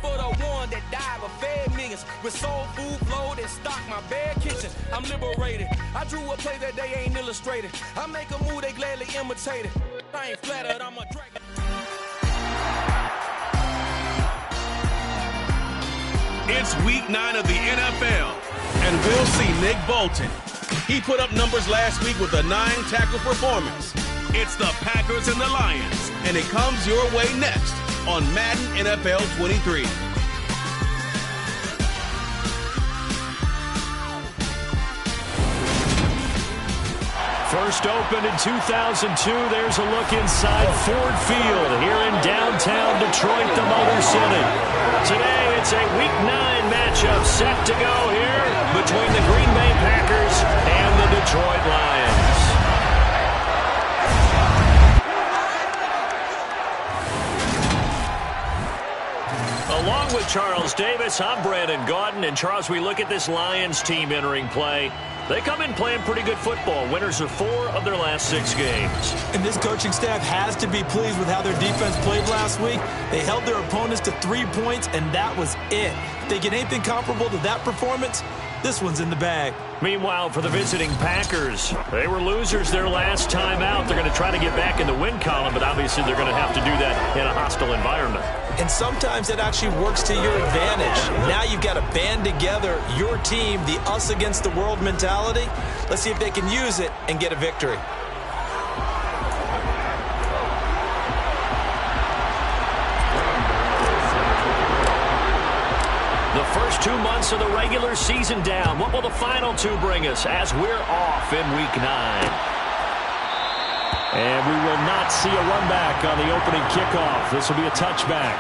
for the one that died but fed millions. With soul food flowed and stocked my bare kitchen. I'm liberated. I drew a play that they ain't illustrated. I make a move they gladly imitate it. I ain't flattered, I'm a dragon. It's week 9 of the NFL, and we'll see Nick Bolton. He put up numbers last week with a 9-tackle performance. It's the Packers and the Lions, and it comes your way next on Madden NFL 23. First opened in 2002, there's a look inside Ford Field here in downtown Detroit, the Motor City. Today, it's a Week 9 matchup set to go here between the Green Bay Packers and the Detroit Lions. Along with Charles Davis, I'm Brandon Gaudin. And Charles, we look at this Lions team entering play. They come in playing pretty good football. Winners of 4 of their last 6 games. And this coaching staff has to be pleased with how their defense played last week. They held their opponents to 3 points, and that was it. If they get anything comparable to that performance, this one's in the bag. Meanwhile, for the visiting Packers, they were losers their last time out. They're going to try to get back in the win column, but obviously they're going to have to do that in a hostile environment. And sometimes it actually works to your advantage. Now you've got to band together your team, the us against the world mentality. Let's see if they can use it and get a victory. The first 2 months of the regular season down. What will the final 2 bring us as we're off in Week 9? And we will not see a run back on the opening kickoff. This will be a touchback.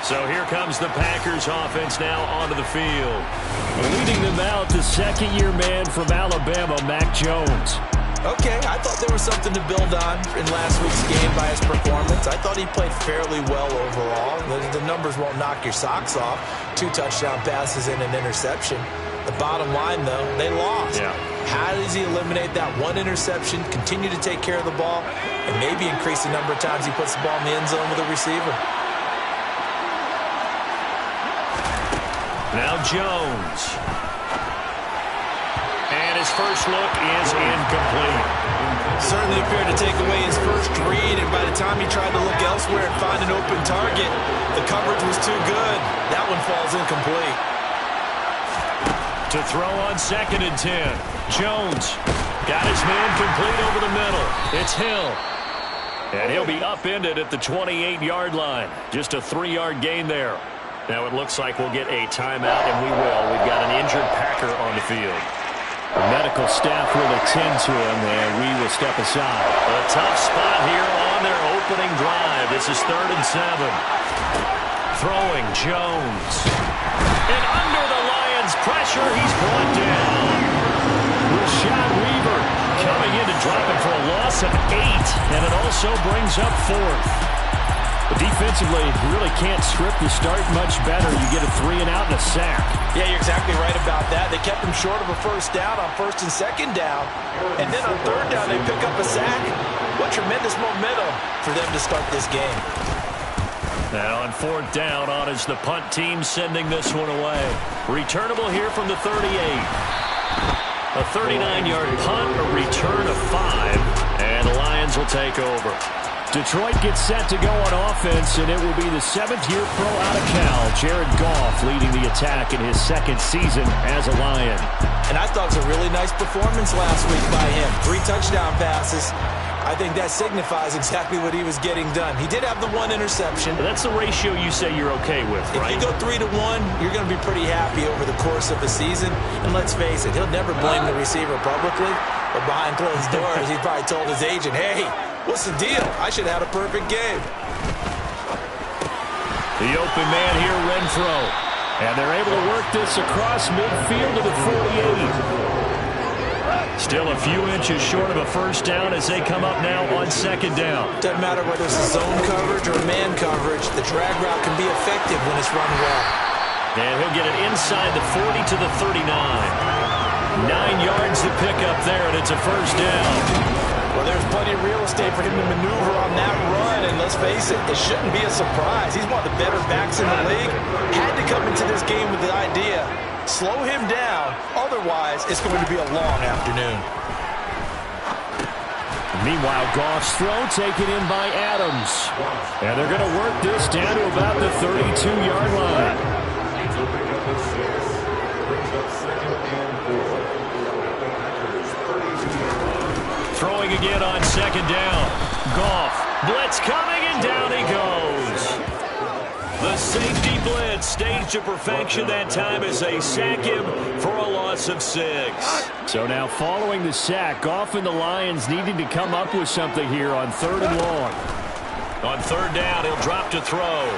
So here comes the Packers offense now onto the field. Leading them out, the second-year man from Alabama, Mac Jones. Okay, I thought there was something to build on in last week's game by his performance. I thought he played fairly well overall. The numbers won't knock your socks off. 2 touchdown passes and an interception. The bottom line, though, they lost. Yeah. How does he eliminate that 1 interception, continue to take care of the ball, and maybe increase the number of times he puts the ball in the end zone with a receiver? Now Jones. And his first look is incomplete. Certainly appeared to take away his first read, and by the time he tried to look elsewhere and find an open target, the coverage was too good. That one falls incomplete. To throw on 2nd and 10. Jones got his man complete over the middle. It's Hill. And he'll be upended at the 28-yard line. Just a 3-yard gain there. Now it looks like we'll get a timeout, and we will. We've got an injured Packer on the field. The medical staff will attend to him, and we will step aside. A tough spot here on their opening drive. This is 3rd and 7. Throwing Jones. And under the Lions' pressure, he's brought down. Rashad Weaver coming in to drop it for a loss of 8, and it also brings up 4th. But defensively, you really can't script the start much better. You get a 3-and-out and a sack. Yeah, you're exactly right about that. They kept him short of a first down on 1st and 2nd down. And then on 3rd down, they pick up a sack. What tremendous momentum for them to start this game. Now on 4th down, on is the punt team sending this one away. Returnable here from the 38. A 39-yard punt, a return of 5, and the Lions will take over. Detroit gets set to go on offense, and it will be the 7th-year pro out of Cal, Jared Goff, leading the attack in his 2nd season as a Lion. And I thought it was a really nice performance last week by him. 3 touchdown passes. I think that signifies exactly what he was getting done. He did have the 1 interception. That's the ratio you say you're okay with, right? If you go 3-1, you're going to be pretty happy over the course of the season. And let's face it, he'll never blame the receiver publicly, but behind closed doors, he probably told his agent, hey, what's the deal? I should have had a perfect game. The open man here, Renfro. And they're able to work this across midfield to the 48. Still a few inches short of a first down as they come up now on 2nd down. Doesn't matter whether it's a zone coverage or man coverage. The drag route can be effective when it's run well. And he'll get it inside the 40 to the 39. 9 yards to pick up there, and it's a first down. Well, there's plenty of real estate for him to maneuver on that run, and let's face it, it shouldn't be a surprise. He's one of the better backs in the league. Had to come into this game with the idea, slow him down, otherwise it's going to be a long afternoon. Meanwhile, Goff's throw taken in by Adams. And they're going to work this down to about the 32-yard line. Throwing again on second down. Goff, blitz coming, and down he goes. The safety blitz staged to perfection that time as they sack him for a loss of 6. So now following the sack, Goff and the Lions needing to come up with something here on 3rd and long. On 3rd down, he'll drop to throw.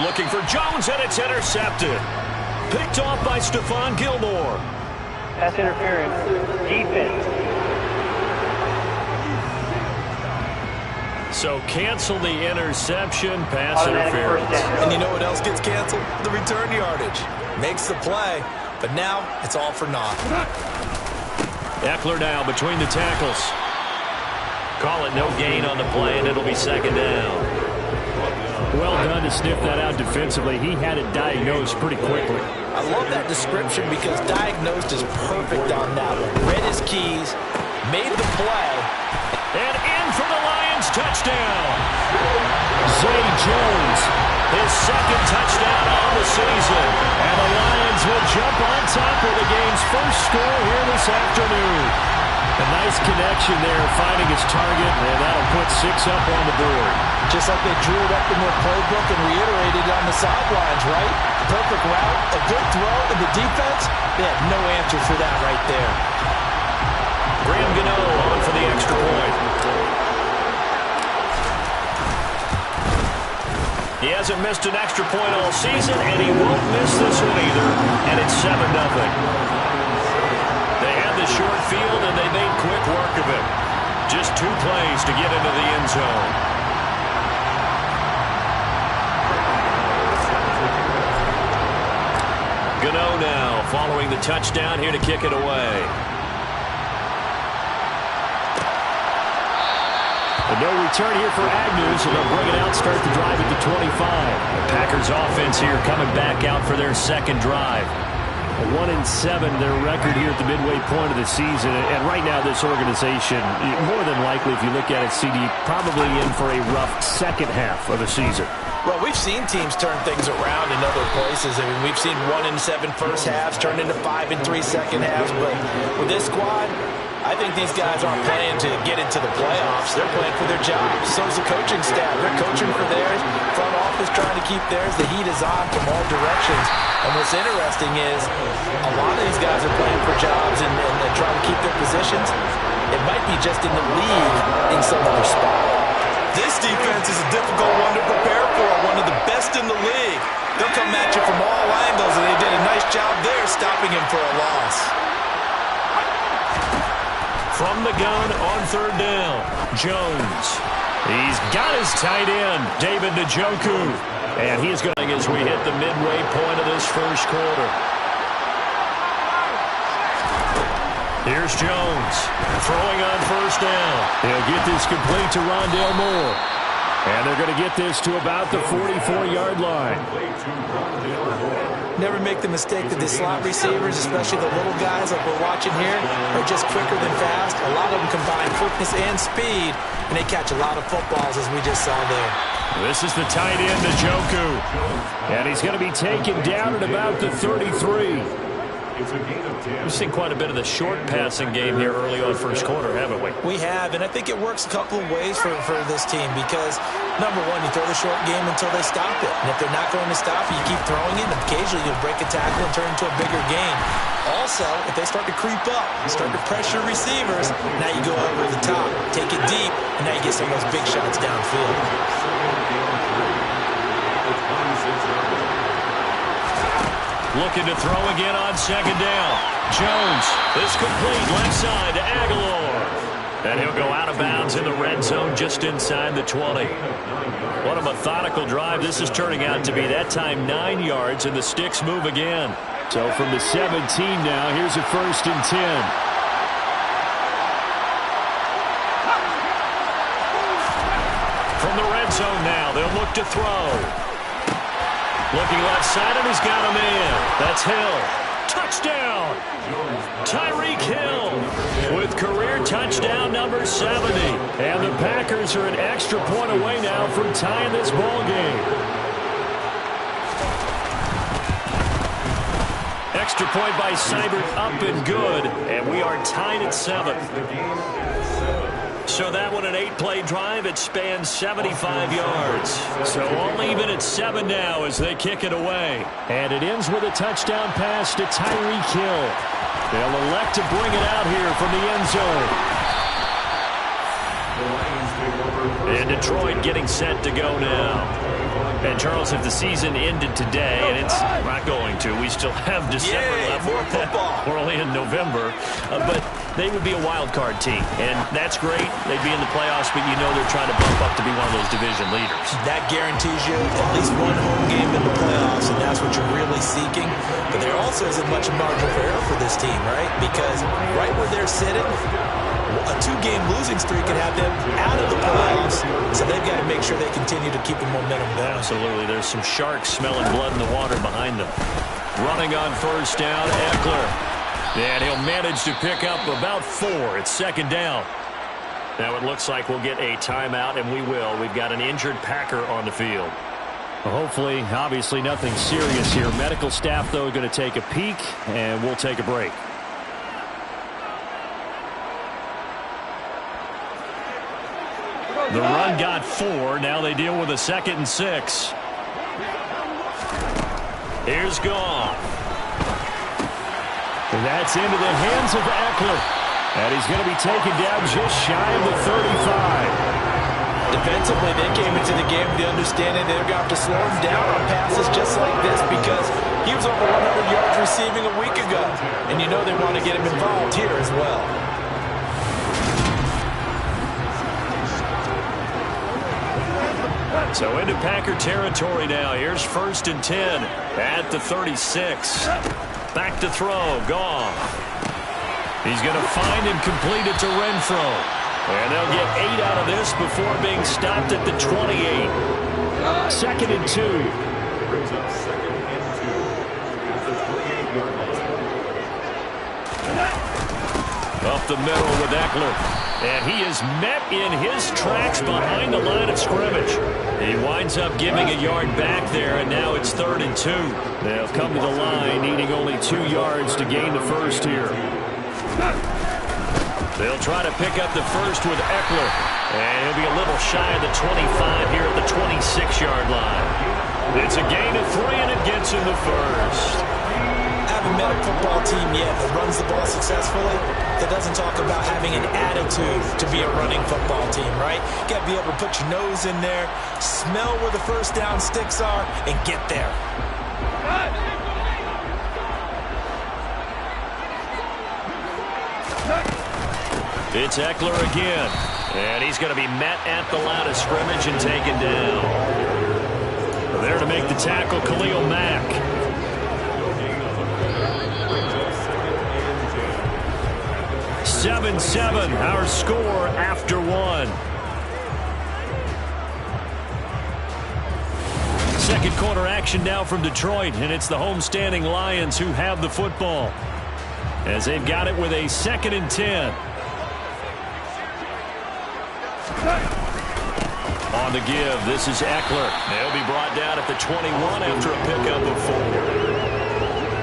Looking for Jones, and it's intercepted. Picked off by Stephon Gilmore. Pass interference. Defense. So cancel the interception, pass interference. And you know what else gets canceled? The return yardage. Makes the play, but now it's all for naught. Eckler now between the tackles. Call it no gain on the play, and it'll be 2nd down. Well done to sniff that out defensively. He had it diagnosed pretty quickly. I love that description because diagnosed is perfect on that one. Read his keys, made the play. And in for the Lions touchdown. Zay Jones, his 2nd touchdown on the season. And the Lions will jump on top with the game's first score here this afternoon. A nice connection there, finding his target, and that'll put 6 up on the board. Just like they drew it up in their playbook and reiterated on the sidelines, right? Perfect route, a good throw, and the defense, they had no answer for that right there. Graham Gano on for the extra point. He hasn't missed an extra point all season, and he won't miss this one either, and it's 7-0. They had the short field, and they made quick work of it. Just 2 plays to get into the end zone. Gano now following the touchdown here to kick it away. A no return here for Agnew, so they'll bring it out, start the drive at the 25. The Packers offense here coming back out for their 2nd drive. 1-7, their record here at the midway point of the season. And right now, this organization, more than likely, if you look at it, CD, probably in for a rough second half of the season. Well, we've seen teams turn things around in other places. I mean, we've seen 1-7 first halves turn into 5-3 second halves. But with this squad, I think these guys aren't playing to get into the playoffs. They're playing for their jobs. So is the coaching staff. They're coaching for theirs. Front office trying to keep theirs. The heat is on from all directions. And what's interesting is a lot of these guys are playing for jobs and trying to keep their positions. It might be just in the league in some other spot. This defense is a difficult one to prepare for. One of the best in the league. They'll come at you from all angles, and they did a nice job there stopping him for a loss. From the gun on 3rd down, Jones. He's got his tight end, David Njoku. And he's going as we hit the midway point of this first quarter. Here's Jones, throwing on 1st down. He'll get this complete to Rondale Moore. And they're going to get this to about the 44-yard line. Never make the mistake that the slot receivers, especially the little guys like we're watching here, are just quicker than fast. A lot of them combine quickness and speed, and they catch a lot of footballs, as we just saw there. This is the tight end, Njoku. And he's going to be taken down at about the 33. We've seen quite a bit of the short passing game here early on first quarter, haven't we? We have, and I think it works a couple of ways for this team because, number one, you throw the short game until they stop it. And if they're not going to stop it, you keep throwing it, and occasionally you'll break a tackle and turn into a bigger game. Also, if they start to creep up, start to pressure receivers, now you go over the top, take it deep, and now you get some of those big shots downfield. Looking to throw again on 2nd down. Jones is complete left side to Aguilar. And he'll go out of bounds in the red zone just inside the 20. What a methodical drive this is turning out to be. That time 9 yards, and the sticks move again. So from the 17 now, here's a 1st and 10. back to throw. Looking left side, and he's got a man. That's Hill. Touchdown! Tyreek Hill with career touchdown number 70. And the Packers are an extra point away now from tying this ball game. Extra point by Seibert, up and good. And we are tied at 7. So that one, an 8-play drive. It spans 75 yards. So all even at 7 now as they kick it away. And it ends with a touchdown pass to Tyreek Hill. They'll elect to bring it out here from the end zone. And Detroit getting set to go now. And, Charles, if the season ended today, and it's not going to, we still have December left. More football. We're only in November. But they would be a wild card team, and that's great. They'd be in the playoffs, but you know they're trying to bump up to be one of those division leaders. That guarantees you at least one home game in the playoffs, and that's what you're really seeking. But there also isn't much margin for error for this team, right? Because right where they're sitting, a 2-game losing streak could have them out of the playoffs, so they've got to make sure they continue to keep the momentum going. Absolutely. There's some sharks smelling blood in the water behind them. Running on first down, Eckler. And he'll manage to pick up about 4. It's second down. Now it looks like we'll get a timeout, and we will. We've got an injured Packer on the field. Well, hopefully, obviously nothing serious here. Medical staff, though, going to take a peek, and we'll take a break. The run got 4. Now they deal with a 2nd and 6. Here's Goff. And that's into the hands of Eckler. And he's going to be taken down just shy of the 35. Defensively, they came into the game with the understanding they're going to have to slow him down on passes just like this because he was over 100 yards receiving a week ago. And you know they want to get him involved here as well. So into Packer territory now. Here's 1st and 10 at the 36. Back to throw. Goff. He's going to find and complete it to Renfro. And they'll get 8 out of this before being stopped at the 28. 2nd and 2. Up the middle with Eckler. And he is met in his tracks behind the line of scrimmage. He winds up giving a yard back there, and now it's 3rd and 2. They'll come to the line needing only 2 yards to gain the first here. They'll try to pick up the first with Eckler. And he'll be a little shy of the 25 here at the 26-yard line. It's a gain of 3, and it gets in the first. Haven't met a football team yet that runs the ball successfully that doesn't talk about having an attitude to be a running football team, right? You got to be able to put your nose in there, smell where the first down sticks are, and get there. It's Eckler again, and he's going to be met at the line of scrimmage and taken down. There to make the tackle, Khalil Mack. 7-7, our score after 1. Second quarter action now from Detroit, and it's the homestanding Lions who have the football as they've got it with a 2nd and 10. On the give, this is Eckler. They'll be brought down at the 21 after a pickup of 4.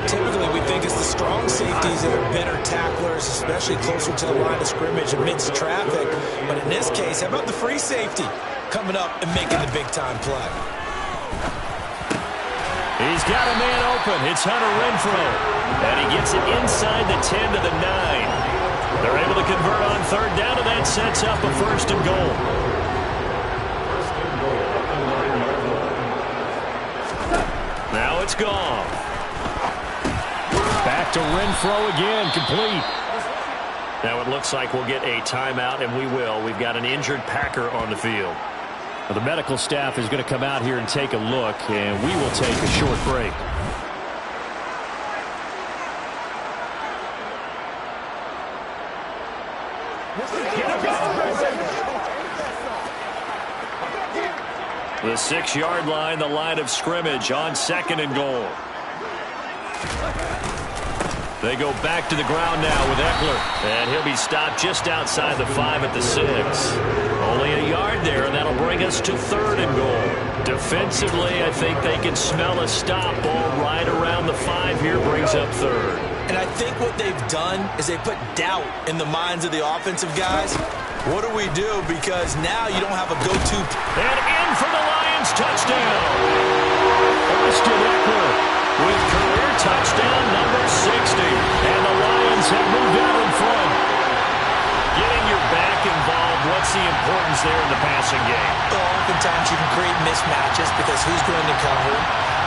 Typically, we think it's the strong safeties that are better tacklers, especially closer to the line of scrimmage amidst traffic. But in this case, how about the free safety coming up and making the big-time play? He's got a man open. It's Hunter Renfro. And he gets it inside the 10 to the 9. They're able to convert on 3rd down, and that sets up a 1st and goal. Now it's gone. Back to Renfro again, complete. Now it looks like we'll get a timeout, and we will. We've got an injured Packer on the field. Well, the medical staff is going to come out here and take a look, and we will take a short break. The 6-yard line, the line of scrimmage on 2nd and goal. They go back to the ground now with Eckler. And he'll be stopped just outside the 5 at the 6. Only a yard there, and that'll bring us to 3rd and goal. Defensively, I think they can smell a stop. Ball right around the 5 here brings up 3rd. And I think what they've done is they put doubt in the minds of the offensive guys. What do we do? Because now you don't have a go-to. And in for the Lions touchdown. Austin Eckler with career touchdown number 60. And the Lions have moved out in front. Getting your back involved, what's the importance there in the passing game? Well, oftentimes you can create mismatches because who's going to cover?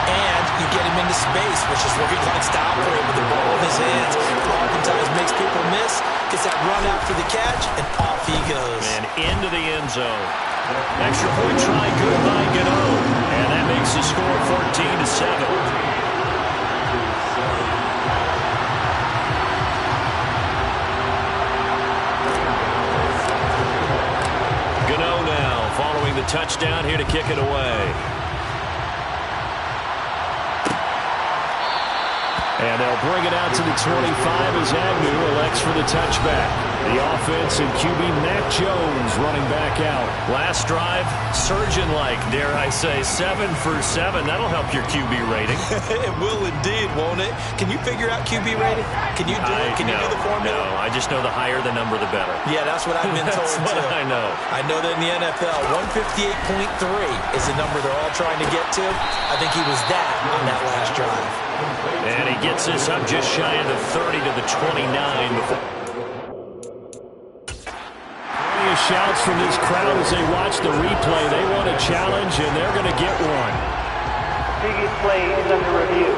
And you get him into space, which is where he likes to operate with the ball in his hands. Oftentimes makes people miss, gets that run after the catch, and off he goes. And into the end zone. Extra point try, good by Gano. And that makes the score 14-7. Following the touchdown here to kick it away. And they'll bring it out to the 25 as Agnew elects for the touchback. The offense and QB Mac Jones running back out. Last drive, surgeon-like, dare I say, 7 for 7. That'll help your QB rating. It will indeed, won't it? Can you figure out QB rating? Can you do it? Can you do the formula? No, I just know the higher the number, the better. Yeah, that's what I've been told, That's what I know. I know that in the NFL, 158.3 is the number they're all trying to get to. I think he was that on that last drive. And he gets us up just shy of the 30 to the 29 before. Shouts from this crowd as they watch the replay. They want a challenge, and they're going to get one. Previous play is under review.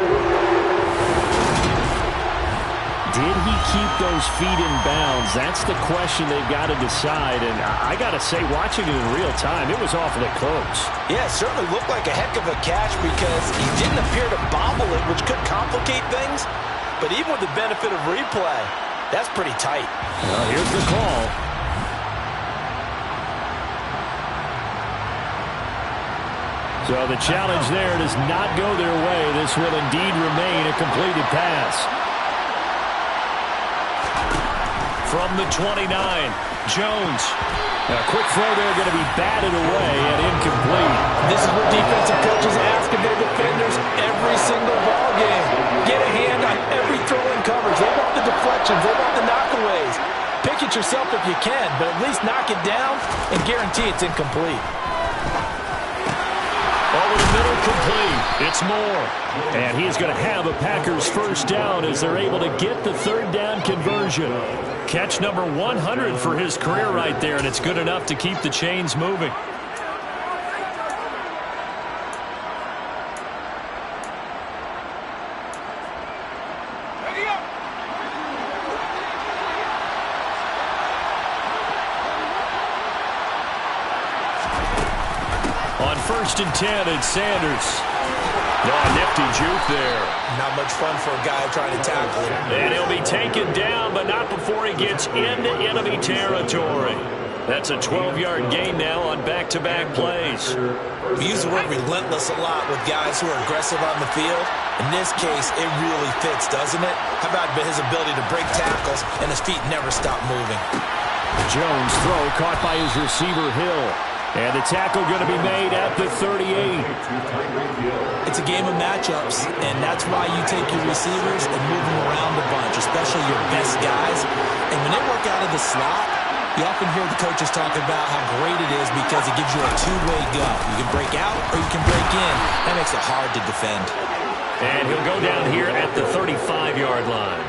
Did he keep those feet in bounds? That's the question they've got to decide. And I got to say, watching it in real time, it was awfully close. Yeah, it certainly looked like a heck of a catch because he didn't appear to bobble it, which could complicate things. But even with the benefit of replay, that's pretty tight. Well, here's the call. So the challenge there does not go their way. This will indeed remain a completed pass. From the 29, Jones. A quick throw there going to be batted away and incomplete. This is what defensive coaches ask of their defenders every single ball game. Get a hand on every throw in coverage. They want the deflections. They want the knockaways. Pick it yourself if you can, but at least knock it down and guarantee it's incomplete. Over the middle, complete. It's Moore. And he's going to have a Packers first down as they're able to get the 3rd down conversion. Catch number 100 for his career right there, and it's good enough to keep the chains moving. On 1st and 10, it's Sanders. Oh, nifty juke there. Not much fun for a guy trying to tackle it. And he'll be taken down, but not before he gets into enemy territory. That's a 12-yard gain now on back-to-back plays. We use the word relentless a lot with guys who are aggressive on the field. In this case, it really fits, doesn't it? How about his ability to break tackles and his feet never stop moving? Jones' throw caught by his receiver, Hill. And the tackle going to be made at the 38. It's a game of matchups, and that's why you take your receivers and move them around a bunch, especially your best guys. And when they work out of the slot, you often hear the coaches talk about how great it is because it gives you a two-way go. You can break out or you can break in. That makes it hard to defend. And he'll go down here at the 35-yard line.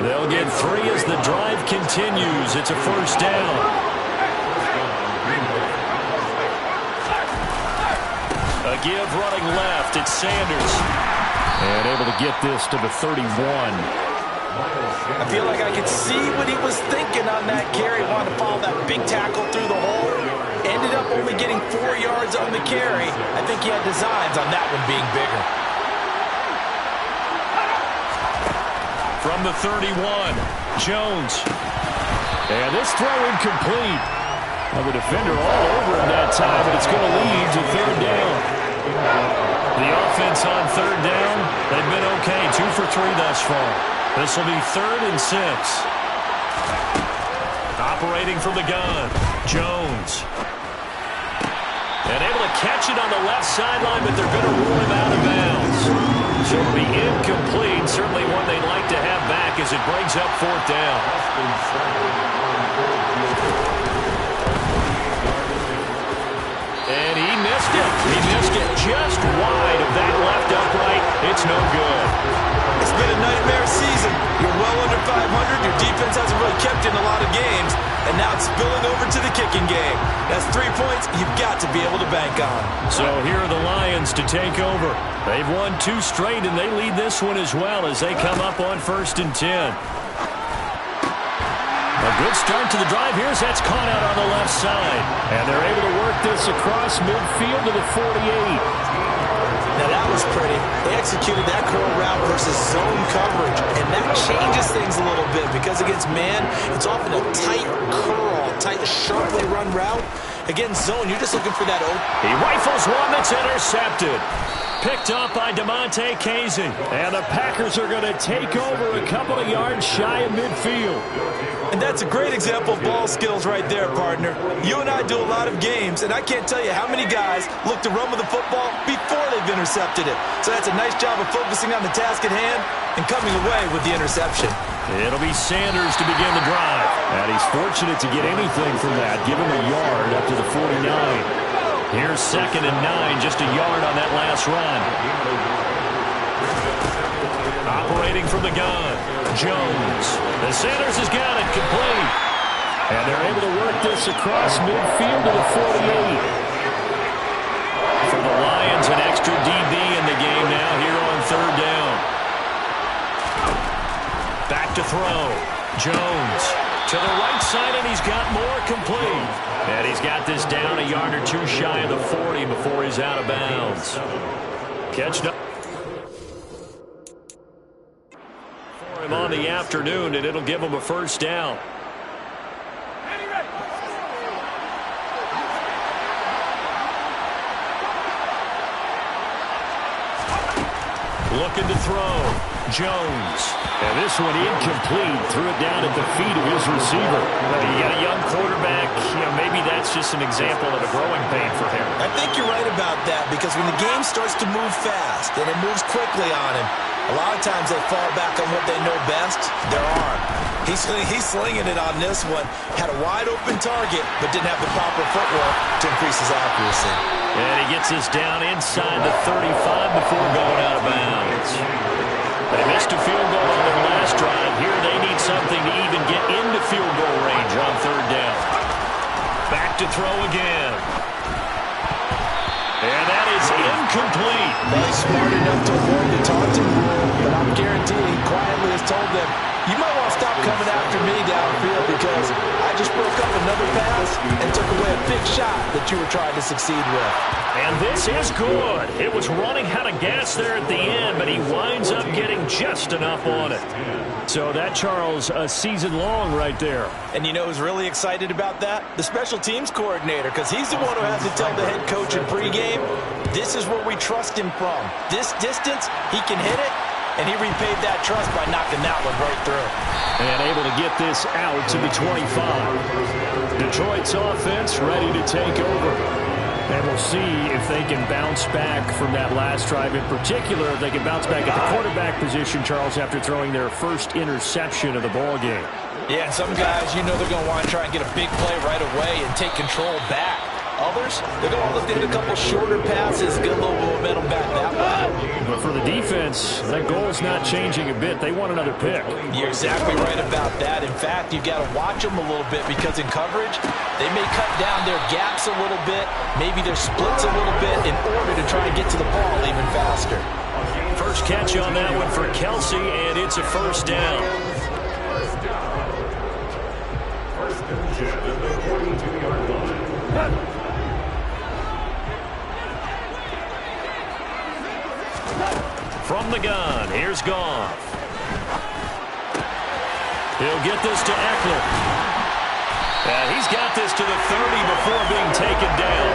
They'll get 3 as the drive continues. It's a first down. A give running left, it's Sanders. And able to get this to the 31. I feel like I could see what he was thinking on that carry. Wanted to follow that big tackle through the hole. Ended up only getting 4 yards on the carry. I think he had designs on that one being bigger. From the 31, Jones. And this throw incomplete. Well, the defender all over him that time, but it's going to lead to third down. The offense on third down, they've been okay. 2 for 3 thus far. This will be 3rd and 6. Operating from the gun, Jones. And able to catch it on the left sideline, but they're going to rule him out of bounds. So it'll be incomplete. Certainly one they'd like to have back as it brings up 4th down. And he missed it. He missed it just wide of that left upright. It's no good. It's been a nightmare season. You're well under 500. Your defense hasn't really kept you in a lot of games. And now it's spilling over to the kicking game. That's 3 points you've got to be able to bank on. So here are the Lions to take over. They've won 2 straight, and they lead this one as well as they come up on 1st and 10. A good start to the drive. Here's that's caught out on the left side. And they're able to work this across midfield to the 48. Now that was pretty. They executed that curl route versus zone coverage, and that changes things a little bit because against man, it's often a tight curl, tight, sharply run route. Against zone, you're just looking for that open. He rifles one that's intercepted. Picked up by DeMonte Casey. And the Packers are going to take over a couple of yards shy of midfield. And that's a great example of ball skills right there, partner. You and I do a lot of games, and I can't tell you how many guys look to run with the football before they've intercepted it. So that's a nice job of focusing on the task at hand and coming away with the interception. It'll be Sanders to begin the drive. And he's fortunate to get anything from that. Give him a yard up to the 49. Here's 2nd and 9, just a yard on that last run. Operating from the gun, Jones. The Sanders has got it complete. And they're able to work this across midfield to the 48. For the Lions, an extra DB in the game now here on 3rd down. Back to throw. Jones to the right side, and he's got more complete. And he's got this down a yard or 2 shy of the 40 before he's out of bounds. Catch up for him on the afternoon, and it'll give him a 1st down. Looking to throw. Jones. And this one incomplete. Threw it down at the feet of his receiver. You got a young quarterback. Maybe that's just an example of a growing pain for him. I think you're right about that because when the game starts to move fast and it moves quickly on him, a lot of times they fall back on what they know best, their arm. He's slinging it on this one. Had a wide open target, but didn't have the proper footwork to increase his accuracy. And he gets this down inside the 35 before going out of bounds. They missed a field goal on their last drive. Here they need something to even get into field goal range on 3rd down. Back to throw again. And that is incomplete. Well, he's smart enough to avoid the taunting rule, but I'm guaranteeing he quietly has told them, you might want to stop coming after me downfield because I just broke up another pass and took away a big shot that you were trying to succeed with. And this is good. It was running out of gas there at the end, but he winds up getting just enough on it. So that, Charles, a season long right there. And you know who's really excited about that? The special teams coordinator, because he's the one who has to tell the head coach in pregame, this is where we trust him from. This distance, he can hit it. And he repaid that trust by knocking that one right through. And able to get this out to the 25. Detroit's offense ready to take over. And we'll see if they can bounce back from that last drive. In particular, if they can bounce back at the quarterback position, Charles, after throwing their first interception of the ball game. Yeah, and some guys, you know they're going to want to try and get a big play right away and take control back. Others, they're going to look to hit a couple shorter passes, get a little momentum back that way. But for the defense, that goal's not changing a bit. They want another pick. You're exactly right about that. In fact, you've got to watch them a little bit because in coverage, they may cut down their gaps a little bit, maybe their splits a little bit in order to try and get to the ball even faster. First catch on that one for Kelsey, and it's a 1st down. From the gun, here's Goff. He'll get this to Eckler. He's got this to the 30 before being taken down.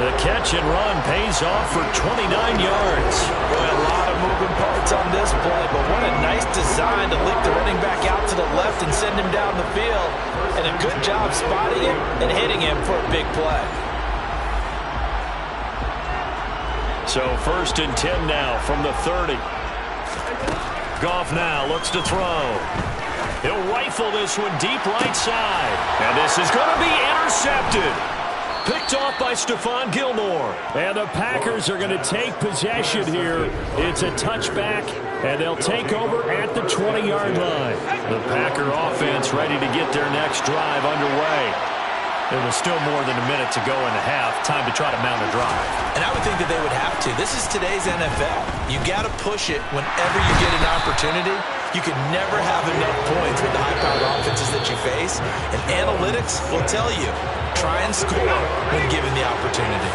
The catch and run pays off for 29 yards. Boy, a lot of moving parts on this play, but what a nice design to lick the running back out to the left and send him down the field. And a good job spotting him and hitting him for a big play. So 1st and 10 now from the 30. Goff now looks to throw. He'll rifle this one deep right side. And this is going to be intercepted. Picked off by Stephon Gilmore. And the Packers are going to take possession here. It's a touchback, and they'll take over at the 20-yard line. The Packer offense ready to get their next drive underway. There was still more than a minute to go in the half. Time to try to mount a drive. And I would think that they would have to. This is today's NFL. You got to push it whenever you get an opportunity. You can never have enough points with the high-powered offenses that you face. And analytics will tell you, try and score when given the opportunity.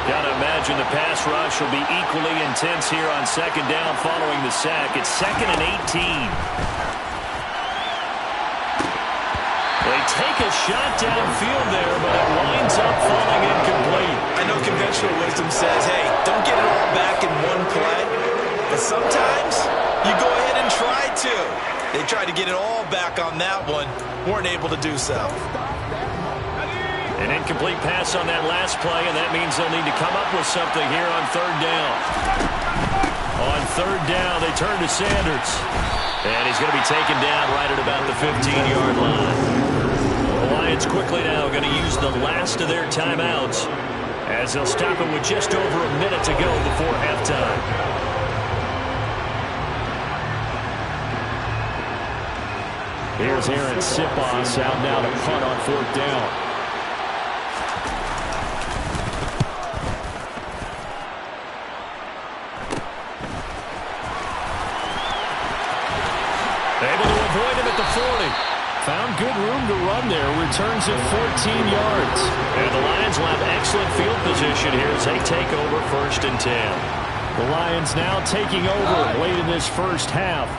Got to imagine the pass rush will be equally intense here on 2nd down following the sack. It's 2nd and 18. They take a shot downfield there, but it winds up falling incomplete. I know conventional wisdom says, hey, don't get it all back in one play. But sometimes you go ahead and try to. They tried to get it all back on that one. Weren't able to do so. An incomplete pass on that last play, and that means they'll need to come up with something here on 3rd down. On 3rd down, they turn to Sanders. And he's going to be taken down right at about the 15-yard line. The Lions quickly now going to use the last of their timeouts as they'll stop it with just over a minute to go before halftime. Here's Aaron Sipos out now to punt on 4th down. Able to avoid him at the 40. Found good room to run there. Returns it 14 yards. And the Lions will have excellent field position here as they take over 1st and 10. The Lions now taking over late in this first half.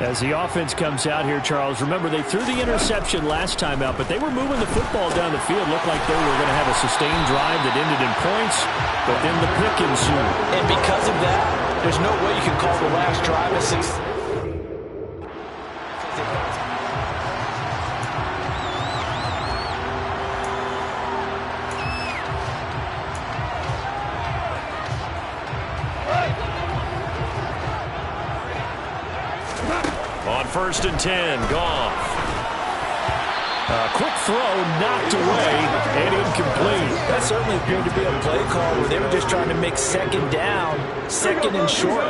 As the offense comes out here, Charles, remember they threw the interception last time out, but they were moving the football down the field. Looked like they were going to have a sustained drive that ended in points, but then the pick ensued. And because of that, there's no way you can call the last drive a success. On 1st and 10, Goff. Quick throw, knocked away, and incomplete. That certainly appeared to be a play call where they were just trying to make 2nd down, 2nd and short.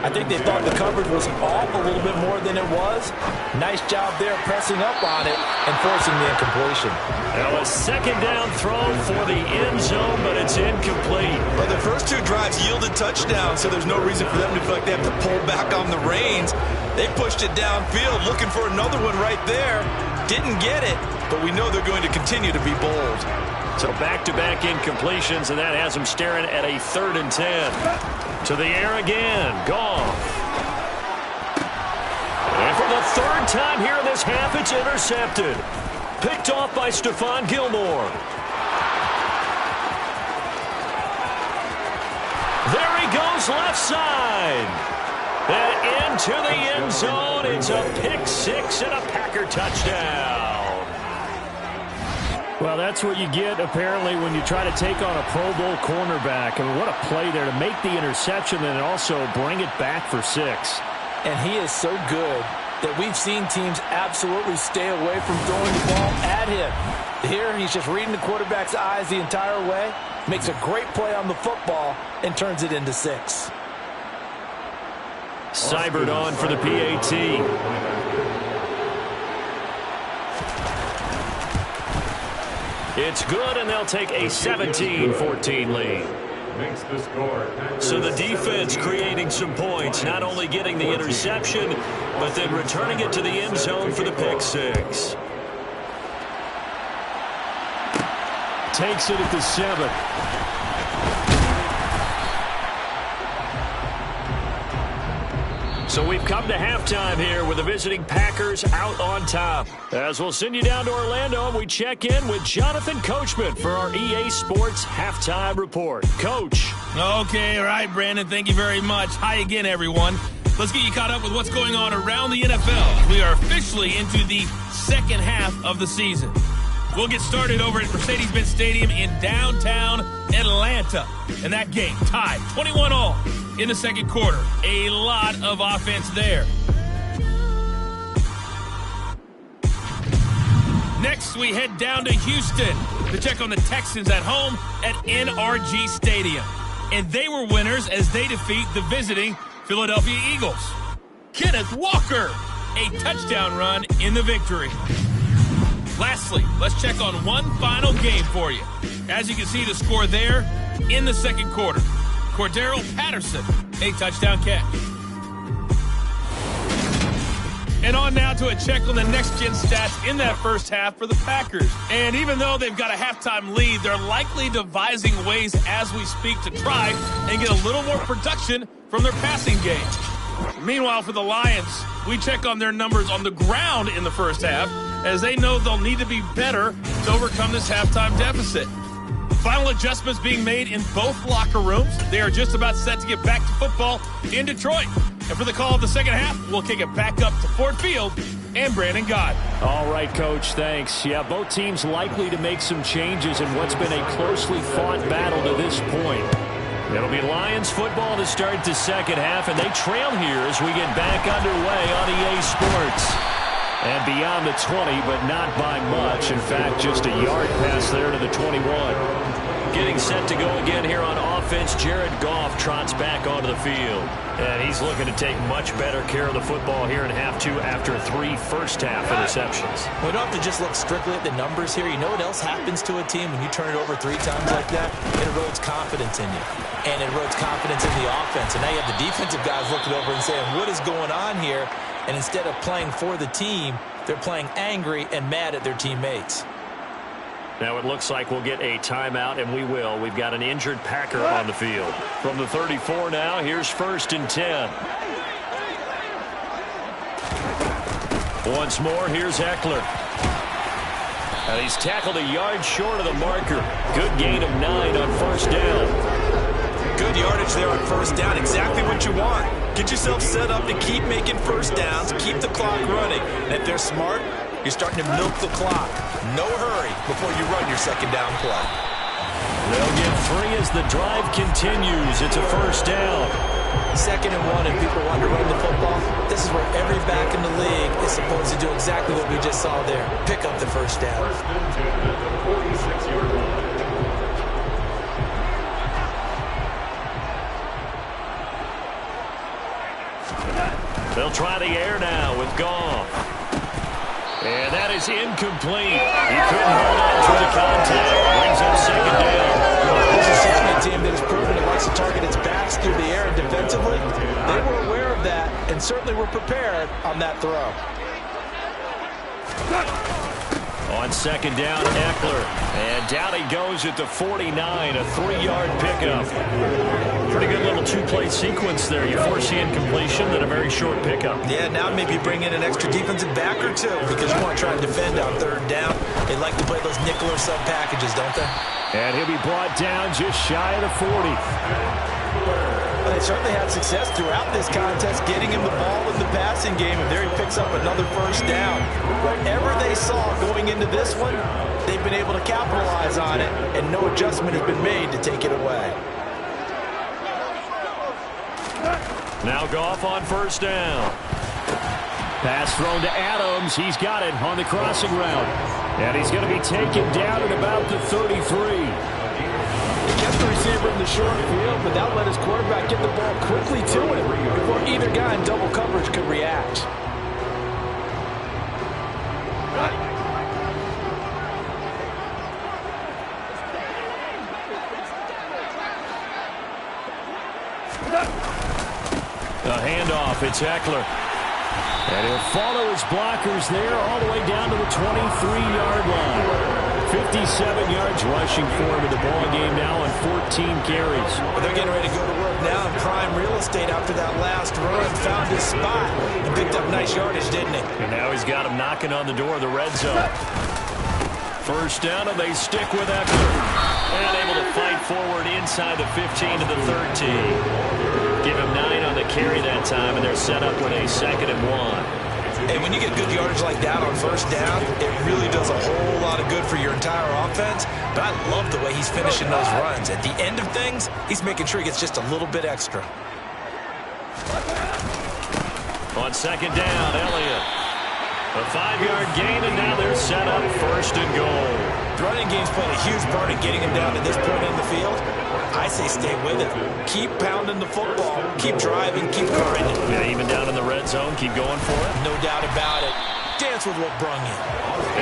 I think they thought the coverage was off a little bit more than it was. Nice job there pressing up on it and forcing the incompletion. Now a 2nd down throw for the end zone, but it's incomplete. Well, the first 2 drives yielded touchdowns, so there's no reason for them to feel like they have to pull back on the reins. They pushed it downfield, looking for another one right there. Didn't get it, but we know they're going to continue to be bold. So back-to-back incompletions, and that has them staring at a 3rd and 10. To the air again, Goff. And for the 3rd time here in this half, it's intercepted. Picked off by Stephon Gilmore. There he goes, left side. And into the end zone. It's a pick-6 and a Packer touchdown. Well, that's what you get, apparently, when you try to take on a Pro Bowl cornerback. I mean, what a play there to make the interception and also bring it back for 6. And he is so good that we've seen teams absolutely stay away from throwing the ball at him. Here, he's just reading the quarterback's eyes the entire way, makes a great play on the football, and turns it into 6. Seibert on for the PAT. It's good, and they'll take a 17-14 lead. So the defense creating some points, not only getting the interception, but then returning it to the end zone for the pick-6. Takes it at the 7. So we've come to halftime here with the visiting Packers out on top. As we'll send you down to Orlando, and we check in with Jonathan Coachman for our EA Sports Halftime Report. Coach. Okay, all right, Brandon. Thank you very much. Hi again, everyone. Let's get you caught up with what's going on around the NFL. We are officially into the second half of the season. We'll get started over at Mercedes-Benz Stadium in downtown Atlanta. And that game tied 21-all in the second quarter. A lot of offense there. Next, we head down to Houston to check on the Texans at home at NRG Stadium. And they were winners as they defeat the visiting Philadelphia Eagles. Kenneth Walker, a touchdown run in the victory. Lastly, let's check on one final game for you. As you can see the score there in the second quarter. Cordero Patterson, a touchdown catch. And on now to a check on the next-gen stats in that first half for the Packers. And even though they've got a halftime lead, they're likely devising ways as we speak to try and get a little more production from their passing game. Meanwhile, for the Lions, we check on their numbers on the ground in the first half, as they know they'll need to be better to overcome this halftime deficit. Final adjustments being made in both locker rooms. They are just about set to get back to football in Detroit. And for the call of the second half, we'll kick it back up to Ford Field and Brandon Gott. All right, Coach, thanks. Yeah, both teams likely to make some changes in what's been a closely fought battle to this point. It'll be Lions football to start the second half, and they trail here as we get back underway on EA Sports. And beyond the 20, but not by much. In fact, just a yard pass there to the 21. Getting set to go again here on offense, Jared Goff trots back onto the field. And he's looking to take much better care of the football here in half two after 3 first-half interceptions. We don't have to just look strictly at the numbers here. You know what else happens to a team when you turn it over 3 times like that? It erodes confidence in you. And it erodes confidence in the offense. And now you have the defensive guys looking over and saying, what is going on here? And instead of playing for the team, they're playing angry and mad at their teammates. Now it looks like we'll get a timeout, and we will. We've got an injured Packer on the field. From the 34 now, here's 1st and 10. Once more, here's Eckler. And he's tackled a yard short of the marker. Good gain of 9 on 1st down. Good yardage there on 1st down. Exactly what you want. Get yourself set up to keep making 1st downs, keep the clock running. And if they're smart, you're starting to milk the clock. No hurry before you run your 2nd down play. They'll get 3 as the drive continues. It's a 1st down. 2nd and 1, and people want to run the football. This is where every back in the league is supposed to do exactly what we just saw there. Pick up the 1st down. They'll try the air now with Goff. And that is incomplete. He couldn't hold on through the contact. Brings up 2nd down. This is certainly a team that has proven it likes to target its backs through the air and defensively. They were aware of that and certainly were prepared on that throw. On 2nd down, Eckler. And down he goes at the 49, a 3-yard pickup. Pretty good little 2-play sequence there. You force the incompletion, then a very short pickup. Yeah, now maybe bring in an extra defensive back or 2 because you want to try and defend on 3rd down. They like to play those nickel or sub packages, don't they? And he'll be brought down just shy of the 40. Well, they certainly had success throughout this contest getting him the ball in the passing game, and there he picks up another 1st down. Whatever they saw going into this one, they've been able to capitalize on it, and no adjustment has been made to take it away. Now Goff on 1st down. Pass thrown to Adams. He's got it on the crossing route. And he's going to be taken down at about the 33. He kept the receiver in the short field, but that let his quarterback get the ball quickly to him before either guy in double coverage could react. The handoff, it's Eckler. And he'll follow his blockers there all the way down to the 23-yard line. 57 yards rushing for him in the ball game now on 14 carries. Well, they're getting ready to go to work now in prime real estate after that last run. Found his spot and picked up nice yardage, didn't he? And now he's got him knocking on the door of the red zone. First down, and they stick with Eckler. And able to fight forward inside the 15 to the 13. Give him 9 on the carry that time, and they're set up with a 2nd and 1. And when you get good yardage like that on first down, it really does a whole lot of good for your entire offense. But I love the way he's finishing those runs. At the end of things, he's making sure he gets just a little bit extra. On 2nd down, Elliott. A 5-yard gain, and now they're set up 1st and goal. The running game's playing a huge part in getting him down to this point in the field. I say stay with it. Keep pounding the football. Keep driving. Keep grinding. Yeah, even down in the red zone, keep going for it. No doubt about it. Dance with what brung you.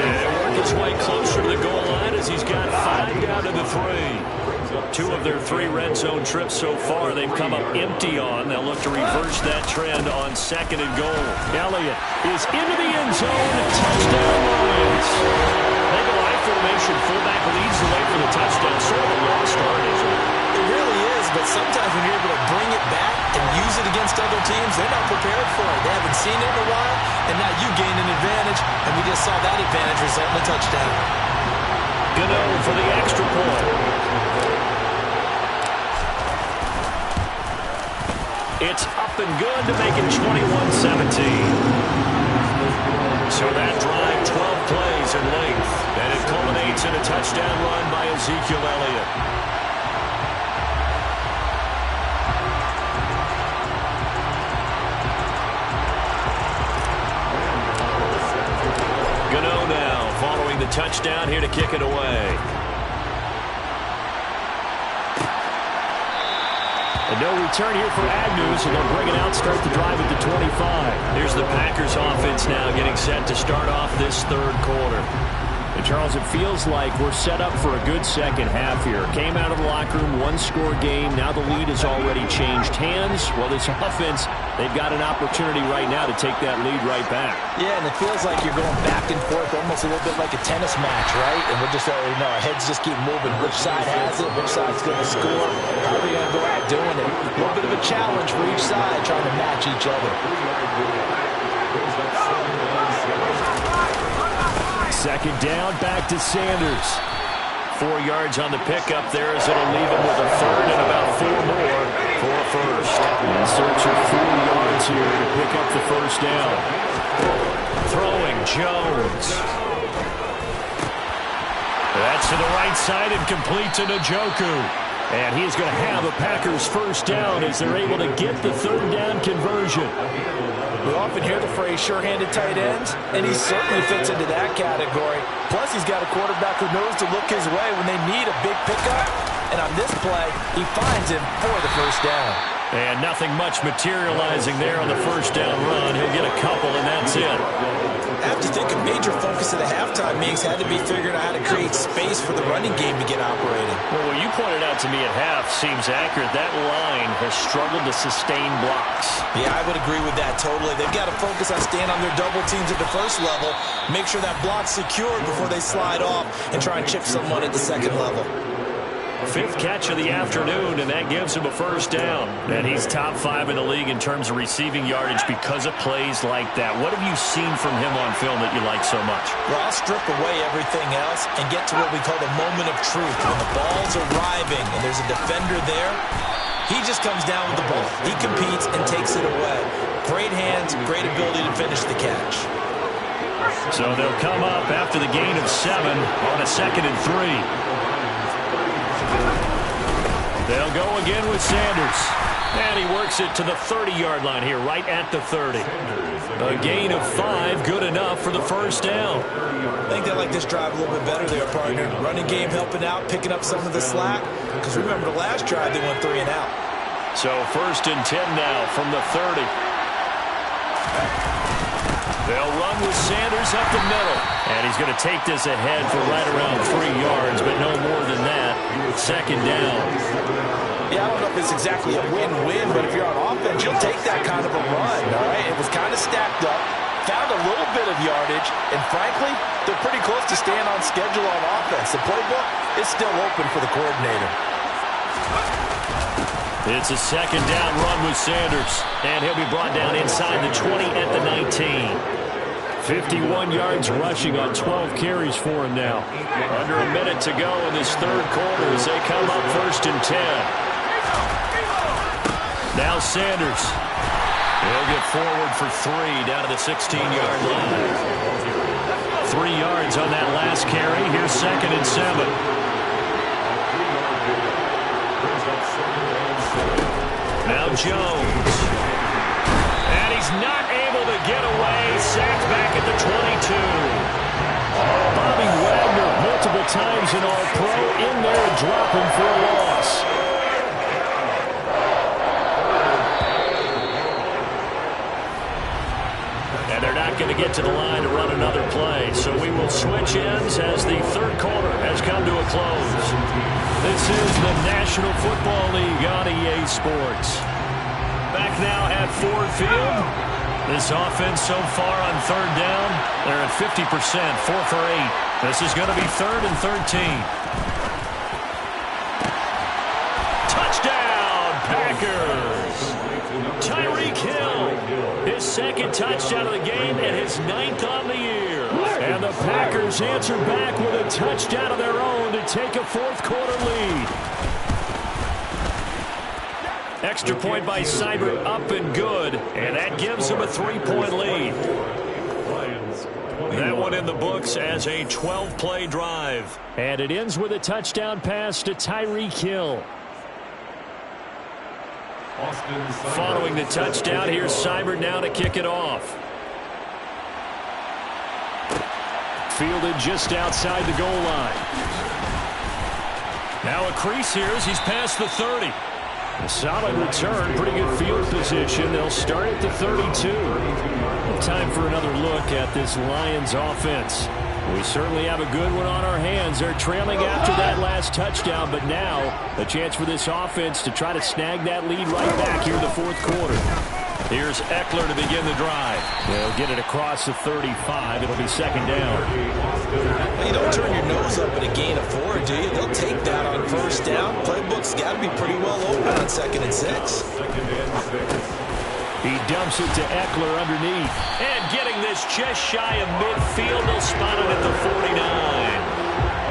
And work his way closer to the goal line as he's got 5 down to the 3. 2 of their 3 red zone trips so far they've come up empty on. They'll look to reverse that trend on 2nd and goal. Elliott is into the end zone. Touchdown Lions. They go I formation. Fullback leads the way for the touchdown. Sort of a lost start, isn't it? It really is, but sometimes when you're able to bring it back and use it against other teams, they're not prepared for it. They haven't seen it in a while, and now you gain an advantage, and we just saw that advantage result in a touchdown. Gano for the extra point. It's up and good to make it 21-17. So that drive, 12 plays in length, and it culminates in a touchdown run by Ezekiel Elliott. Gano now following the touchdown here to kick it away. And no return here for Agnew, so they'll bring it out, start the drive at the 25. Here's the Packers offense now getting set to start off this 3rd quarter. And Charles, it feels like we're set up for a good second half here. Came out of the locker room, 1-score game. Now the lead has already changed hands. Well, this offense, they've got an opportunity right now to take that lead right back. Yeah, and it feels like you're going back and forth almost a little bit like a tennis match, right? And we're just, our heads just keep moving. Which side has it? Which side's going to score? How are we going to go out doing it? A little bit of a challenge for each side trying to match each other. 2nd down, back to Sanders. 4 yards on the pickup there as it'll leave him with a 3rd and about 4 more for a 1st. In search of 4 yards here to pick up the 1st down. Throwing Jones. That's to the right side and complete to Njoku. And he's going to have a Packers 1st down as they're able to get the 3rd down conversion. We often hear the phrase sure-handed tight ends, and he certainly fits into that category. Plus, he's got a quarterback who knows to look his way when they need a big pickup. And on this play, he finds him for the 1st down. And nothing much materializing there on the 1st down run. He'll get a couple, and that's it. I have to think a major focus of the halftime meetings had to be figuring out how to create space for the running game to get operating. Well, what you pointed out to me at half seems accurate. That line has struggled to sustain blocks. Yeah, I would agree with that totally. They've got to focus on staying on their double teams at the 1st level, make sure that block's secured before they slide off and try and chip someone at the 2nd level. 5th catch of the afternoon, and that gives him a 1st down. And he's top 5 in the league in terms of receiving yardage because of plays like that. What have you seen from him on film that you like so much? Well, I'll strip away everything else and get to what we call the moment of truth. When the ball's arriving and there's a defender there, he just comes down with the ball. He competes and takes it away. Great hands, great ability to finish the catch. So they'll come up after the gain of 7 on a 2nd and 3. They'll go again with Sanders. And he works it to the 30-yard line here, right at the 30. A gain of 5, good enough for the 1st down. I think they like this drive a little bit better there, partner. Running game helping out, picking up some of the slack. Because remember, the last drive, they went 3 and out. So 1st and 10 now from the 30. They'll run with Sanders up the middle. And he's going to take this ahead for right around 3 yards, but no more than that. 2nd down. Yeah, I don't know if it's exactly a win-win, but if you're on offense, you'll take that kind of a run, all right? It was kind of stacked up, found a little bit of yardage, and frankly, they're pretty close to to staying on schedule on offense. The playbook is still open for the coordinator. It's a second down run with Sanders, and he'll be brought down inside the 20 at the 19. 51 yards rushing on 12 carries for him now. Under a minute to go in this third quarter as they come up 1st and 10. Now Sanders. He'll get forward for 3 down to the 16-yard line. 3 yards on that last carry. Here's 2nd and 7. Now Jones. And he's not able to get away. Sacked back at the 22. Bobby Wagner multiple times in All-Pro in there and dropping for a loss. And they're not going to get to the line to run another play. So we will switch ends as the third quarter has come to a close. This is the National Football League on EA Sports. Back now at Ford Field. This offense so far on 3rd down, they're at 50%, 4 for 8. This is going to be 3rd and 13. Touchdown, Packers! Tyreek Hill, his 2nd touchdown of the game and his 9th on the year. And the Packers answer back with a touchdown of their own to take a 4th quarter lead. Extra point by Seibert up and good, and that gives them a 3-point lead. That one in the books as a 12-play drive. And it ends with a touchdown pass to Tyreek Hill. Following the touchdown, here's Seibert now to kick it off. Fielded just outside the goal line. Now a crease here as he's past the 30. A solid return, pretty good field position. They'll start at the 32. Time for another look at this Lions offense. We certainly have a good one on our hands. They're trailing after that last touchdown, but now a chance for this offense to try to snag that lead right back here in the 4th quarter. Here's Eckler to begin the drive. They'll get it across the 35. It'll be 2nd down. Well, you don't turn your nose up at a gain of 4, do you? They'll take that on 1st down. Playbook's got to be pretty well open on 2nd and 6. He dumps it to Eckler underneath. And getting this just shy of midfield, they'll spot it at the 49.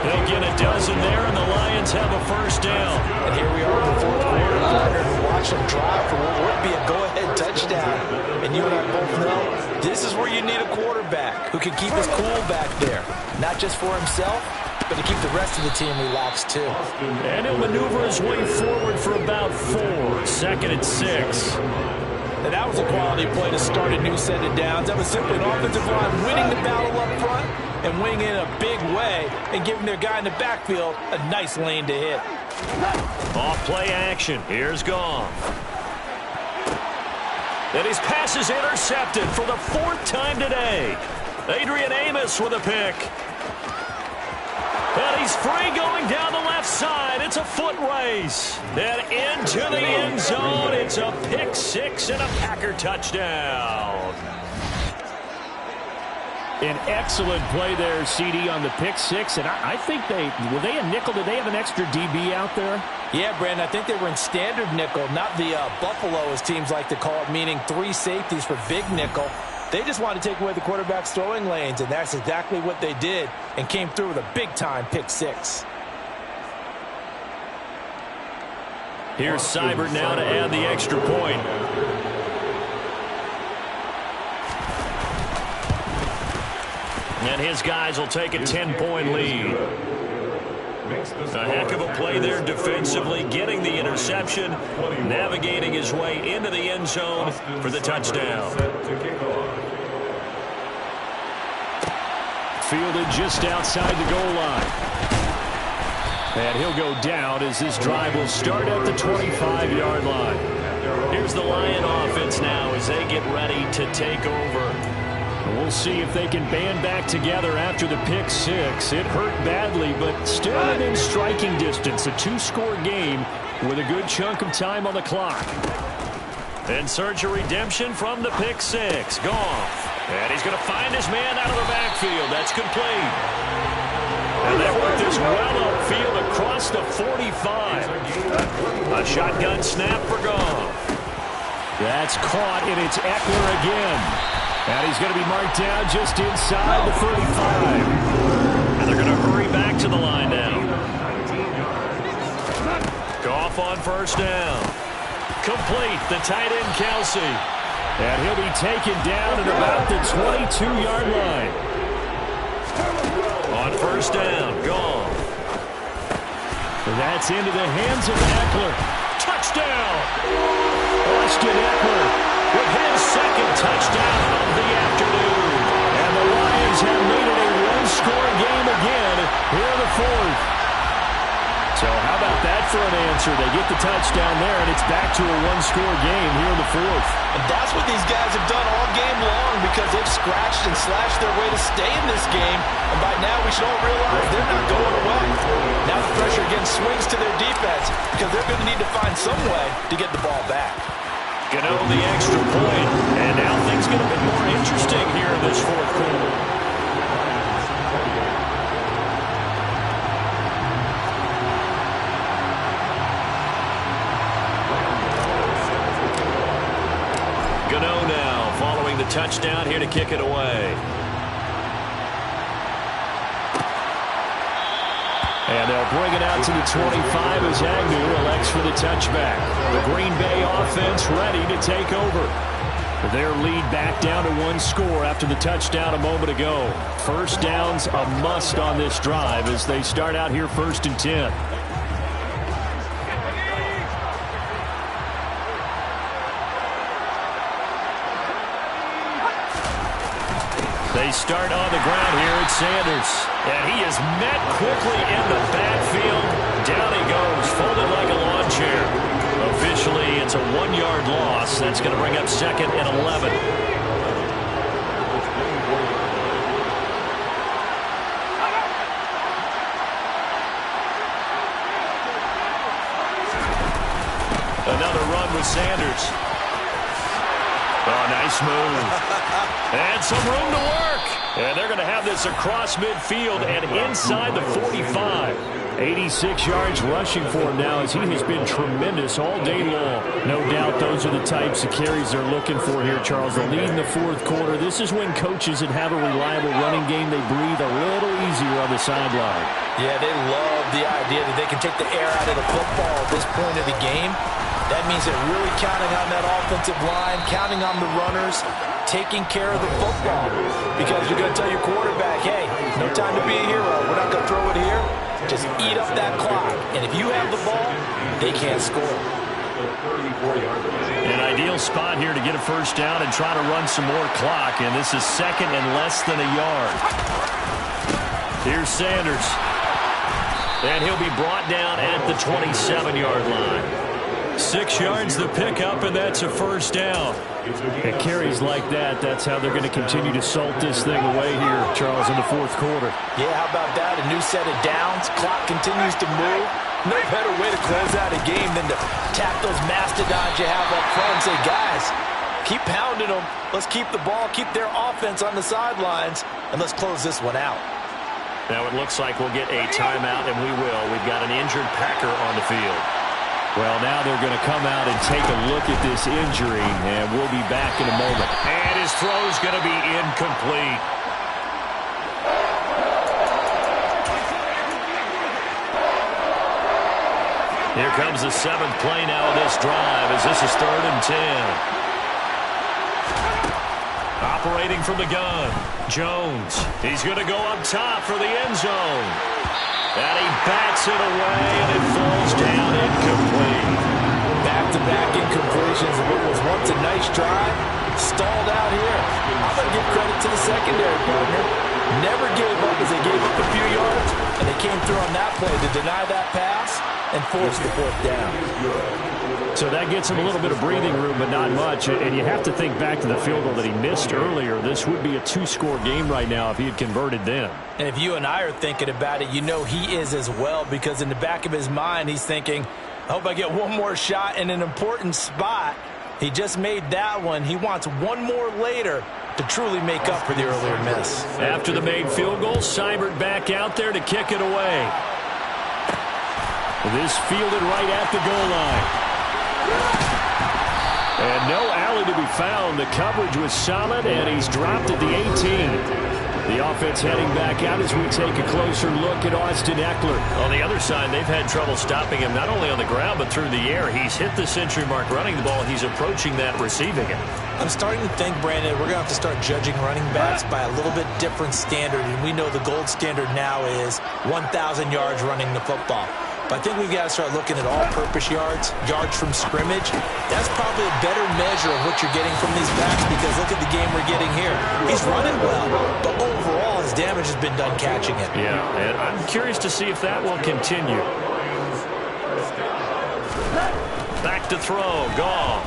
They'll get a dozen there, and the Lions have a 1st down. And here we are in the 4th quarter, partner, to watch them drive for what would be a go-ahead touchdown. And you and I both know this is where you need a quarterback who can keep his cool back there. Not just for himself, but to keep the rest of the team relaxed, too. And he'll maneuver his way forward for about 4. 2nd and 6. And that was a quality play to start a new set of downs. That was simply an offensive line winning the battle up front and winning in a big way and giving their guy in the backfield a nice lane to hit. Off play action. Here's Goff. And his pass is intercepted for the 4th time today. Adrian Amos with a pick. And he's free going down the left side. It's a foot race. And into the end zone. It's a pick 6 and a Packer touchdown. An excellent play there, CD, on the pick 6. And I think were they a nickel? Did they have an extra DB out there? Yeah, Brandon, I think they were in standard nickel, not the Buffalo, as teams like to call it, meaning 3 safeties for big nickel. They just wanted to take away the quarterback's throwing lanes, and that's exactly what they did and came through with a big-time pick 6. Here's Seibert now to add the extra point. And his guys will take a 10-point lead. A heck of a play there defensively, getting the interception, navigating his way into the end zone for the touchdown. Fielded just outside the goal line. And he'll go down as this drive will start at the 25-yard line. Here's the Lion offense now as they get ready to take over. We'll see if they can band back together after the pick 6. It hurt badly, but still within striking distance. A 2-score game with a good chunk of time on the clock. In search of redemption from the pick 6. Goff. And he's going to find his man out of the backfield. That's complete. And they work this well upfield across the 45. A shotgun snap for Goff. That's caught, and it's Eckler again. And he's going to be marked down just inside the 35. And they're going to hurry back to the line now. Goff on first down. Complete, the tight end Kelsey. And he'll be taken down at about the 22-yard line. On first down, Goff. That's into the hands of Eckler. Touchdown! Austin Eckler with his second touchdown of the afternoon. And the Lions have made it a one-score game again here in the fourth. So how about that for an answer? They get the touchdown there, and it's back to a one-score game here in the fourth. And that's what these guys have done all game long because they've scratched and slashed their way to stay in this game. And by now we should all realize they're not going away. Now the pressure again swings to their defense because they're going to need to find some way to get the ball back. Gano the extra point, and now things get a bit more interesting here in this fourth quarter. Gano now following the touchdown here to kick it away. And they'll bring it out to the 25 as Agnew elects for the touchback. The Green Bay offense ready to take over. Their lead back down to one score after the touchdown a moment ago. First down's a must on this drive as they start out here 1st and 10. They start on the ground here at Sanders. And he is met quickly in the backfield. Down he goes, folded like a lawn chair. Officially, it's a 1-yard loss. That's going to bring up 2nd and 11. Another run with Sanders. Oh, nice move. And some room to work. And they're going to have this across midfield and inside the 45. 86 yards rushing for him now as he has been tremendous all day long. No doubt those are the types of carries they're looking for here, Charles. The lead in the fourth quarter. This is when coaches that have a reliable running game, they breathe a little easier on the sideline. Yeah, they love the idea that they can take the air out of the football at this point of the game. That means they're really counting on that offensive line, counting on the runners, taking care of the football. Because you're going to tell your quarterback, hey, no time to be a hero. We're not going to throw it here. Just eat up that clock. And if you have the ball, they can't score. An ideal spot here to get a first down and try to run some more clock. And this is 2nd and less than a yard. Here's Sanders. And he'll be brought down at the 27-yard line. 6 yards the pickup, and that's a first down. At carries like that, that's how they're going to continue to salt this thing away here, Charles, in the fourth quarter. Yeah, how about that? A new set of downs. Clock continues to move. No better way to close out a game than to tap those mastodons you have up front and say, guys, keep pounding them. Let's keep the ball, keep their offense on the sidelines, and let's close this one out. Now it looks like we'll get a timeout, and we will. We've got an injured Packer on the field. Well, now they're going to come out and take a look at this injury, and we'll be back in a moment. And his throw's going to be incomplete. Here comes the 7th play now of this drive as this is 3rd and 10. Operating from the gun, Jones. He's going to go up top for the end zone. And he bats it away, and it falls down incomplete. Back-to-back incompletions of what was once a nice drive. Stalled out here. I'm going to give credit to the secondary partner. Never gave up as they gave up a few yards, and they came through on that play to deny that pass and force the 4th down. So that gets him a little bit of breathing room, but not much. And you have to think back to the field goal that he missed earlier. This would be a 2-score game right now if he had converted then. And if you and I are thinking about it, you know he is as well, because in the back of his mind, he's thinking, I hope I get one more shot in an important spot He just made that one. He wants one more later to truly make up for the earlier miss. After the made field goal, Seibert back out there to kick it away. This fielded right at the goal line. And no alley to be found. The coverage was solid, and he's dropped at the 18. The offense heading back out as we take a closer look at Austin Eckler. On the other side, they've had trouble stopping him not only on the ground but through the air. He's hit the century mark running the ball. He's approaching that receiving it. I'm starting to think, Brandon, we're going to have to start judging running backs by a little bit different standard. And we know the gold standard now is 1,000 yards running the football. But I think we've got to start looking at all-purpose yards, yards from scrimmage. That's probably a better measure of what you're getting from these backs because look at the game we're getting here. He's running well, but overall his damage has been done catching it. Yeah, and I'm curious to see if that will continue. Back to throw, Goff.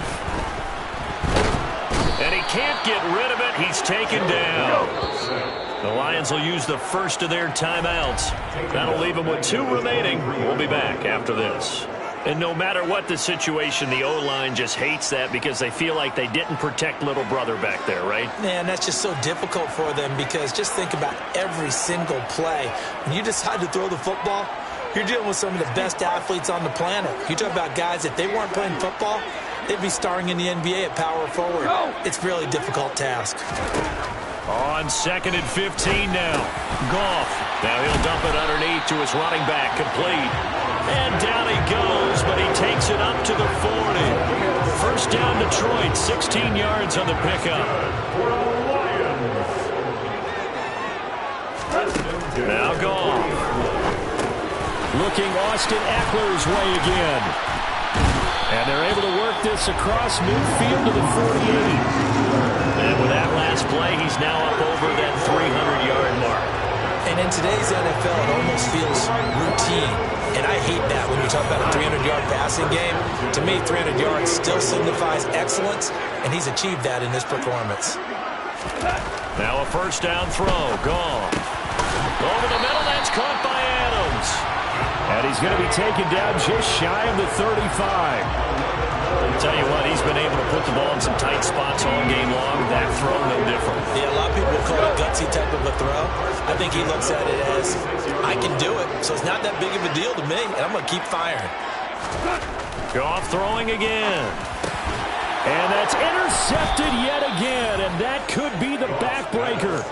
And he can't get rid of it. He's taken down. The Lions will use the first of their timeouts. That'll leave them with 2 remaining. We'll be back after this. And no matter what the situation, the O-line just hates that because they feel like they didn't protect little brother back there, right? Man, that's just so difficult for them because just think about every single play. When you decide to throw the football, you're dealing with some of the best athletes on the planet. You talk about guys, if they weren't playing football, they'd be starring in the NBA at power forward. It's a really difficult task. On 2nd and 15 now. Goff. Now he'll dump it underneath to his running back, complete. And down he goes, but he takes it up to the 40. First down Detroit, 16 yards on the pickup. Now Goff. Looking Austin Eckler's way again. And they're able to work this across midfield to the 48. And with that last play, he's now up over that 300-yard mark. And in today's NFL, it almost feels routine. And I hate that when you talk about a 300-yard passing game. To me, 300 yards still signifies excellence, and he's achieved that in this performance. Now a first down throw. Gone. Over the middle, that's caught by Adams. And he's going to be taken down just shy of the 35. I'll tell you what, he's been able to put the ball in some tight spots all game long. That throw, no different. Yeah, a lot of people call it a gutsy type of a throw. I think he looks at it as, I can do it, so it's not that big of a deal to me, and I'm going to keep firing. Goff throwing again. And that's intercepted yet again, and that could be the backbreaker.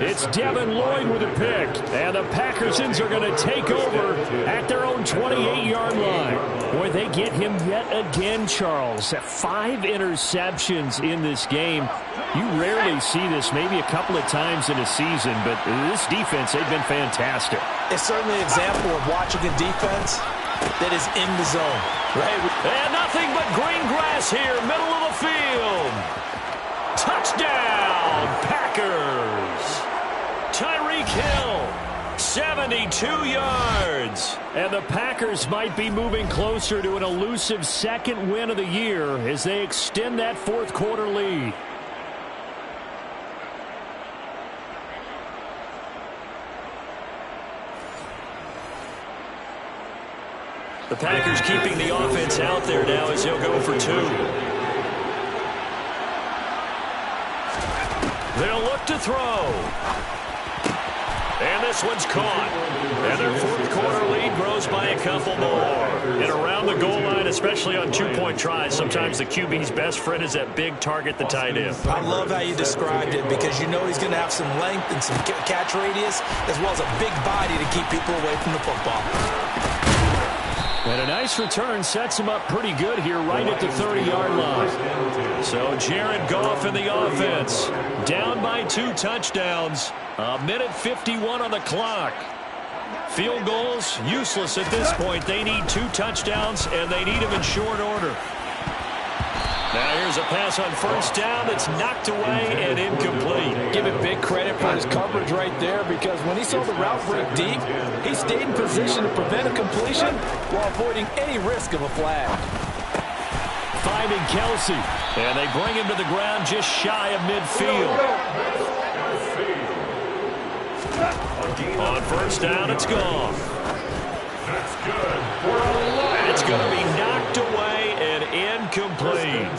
It's Devin Lloyd with a pick, and the Packersons are going to take over at their own 28-yard line. Boy, they get him yet again, Charles. 5 interceptions in this game. You rarely see this, maybe a couple of times in a season, but this defense, they've been fantastic. It's certainly an example of watching a defense that is in the zone, right? And nothing but green grass here, middle of the field. Touchdown, Packers. Tyreek Hill, 72 yards. And the Packers might be moving closer to an elusive second win of the year as they extend that fourth quarter lead. The Packers keeping the offense out there now as they'll go for 2. They'll look to throw. And this one's caught. And their fourth quarter lead grows by a couple more. And around the goal line, especially on 2-point tries, sometimes the QB's best friend is that big target, the tight end. I love how you described it because you know he's going to have some length and some catch radius as well as a big body to keep people away from the football. And a nice return sets him up pretty good here right at the 30-yard line. So Jared Goff in the offense. Down by 2 touchdowns. A minute 51 on the clock. Field goals, useless at this point. They need 2 touchdowns, and they need them in short order. Now here's a pass on first down that's knocked away and incomplete. Give him big credit for his coverage right there because when he saw the route break deep, he stayed in position to prevent a completion while avoiding any risk of a flag. Finding Kelsey, and they bring him to the ground just shy of midfield. On first down, it's gone. It's going to be knocked away and incomplete.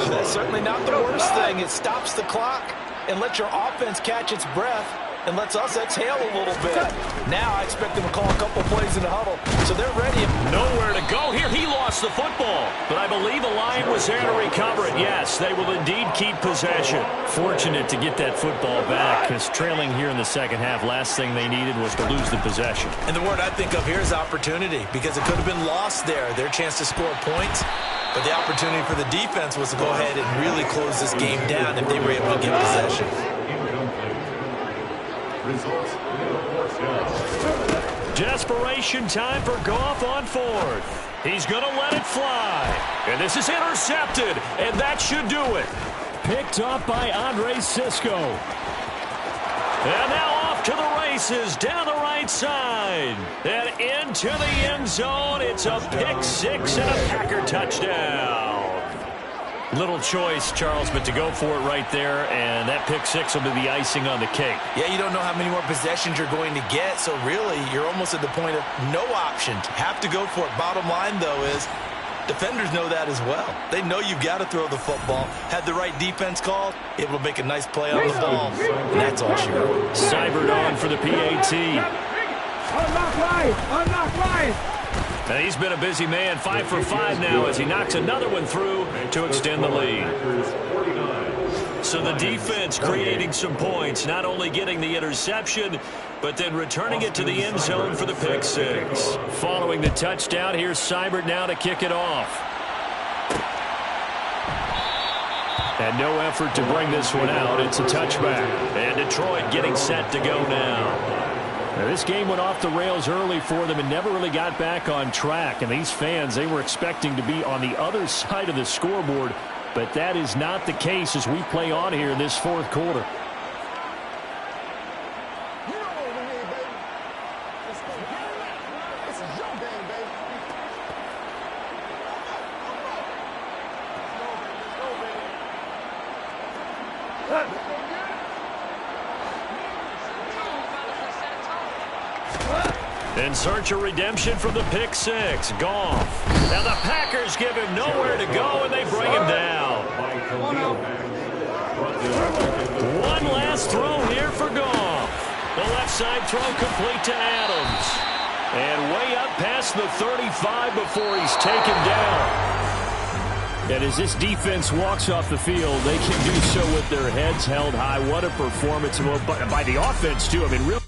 That's certainly not the worst thing. It stops the clock and lets your offense catch its breath and lets us exhale a little bit. Now I expect them to call a couple plays in the huddle, so they're ready. Nowhere to go here. He lost the football, but I believe the line was there to recover it. Yes, they will indeed keep possession. Fortunate to get that football back, because trailing here in the second half, last thing they needed was to lose the possession. And the word I think of here is opportunity, because it could have been lost there, their chance to score points. But the opportunity for the defense was to go ahead and really close this game down if they were able to get possession. Desperation time for Goff on fourth. He's going to let it fly. And this is intercepted, and that should do it. Picked up by Andre Cisco. And now off to the races, down the right side. And into the end zone. It's a pick six and a Packer touchdown. Little choice, Charles, but to go for it right there, and that pick six will be the icing on the cake. Yeah, you don't know how many more possessions you're going to get, so really you're almost at the point of no option. Have to go for it. Bottom line, though, is defenders know that as well. They know you've got to throw the football. Had the right defense called, able to make a nice play on the ball, and that's all she wrote. Seibert on for the PAT. Unlock line. And he's been a busy man, 5 for 5 now as he knocks another one through to extend the lead. So the defense creating some points, not only getting the interception, but then returning it to the end zone for the pick six. Following the touchdown, here's Seibert now to kick it off. And no effort to bring this one out. It's a touchback. And Detroit getting set to go now. Now, this game went off the rails early for them and never really got back on track. And these fans, they were expecting to be on the other side of the scoreboard. But that is not the case as we play on here in this fourth quarter. In search of redemption from the pick six. Goff. Now the Packers give him nowhere to go, and they bring him down. One last throw here for Goff. The left side throw complete to Adams. And way up past the 35 before he's taken down. And as this defense walks off the field, they can do so with their heads held high. What a performance by the offense, too. I mean, really.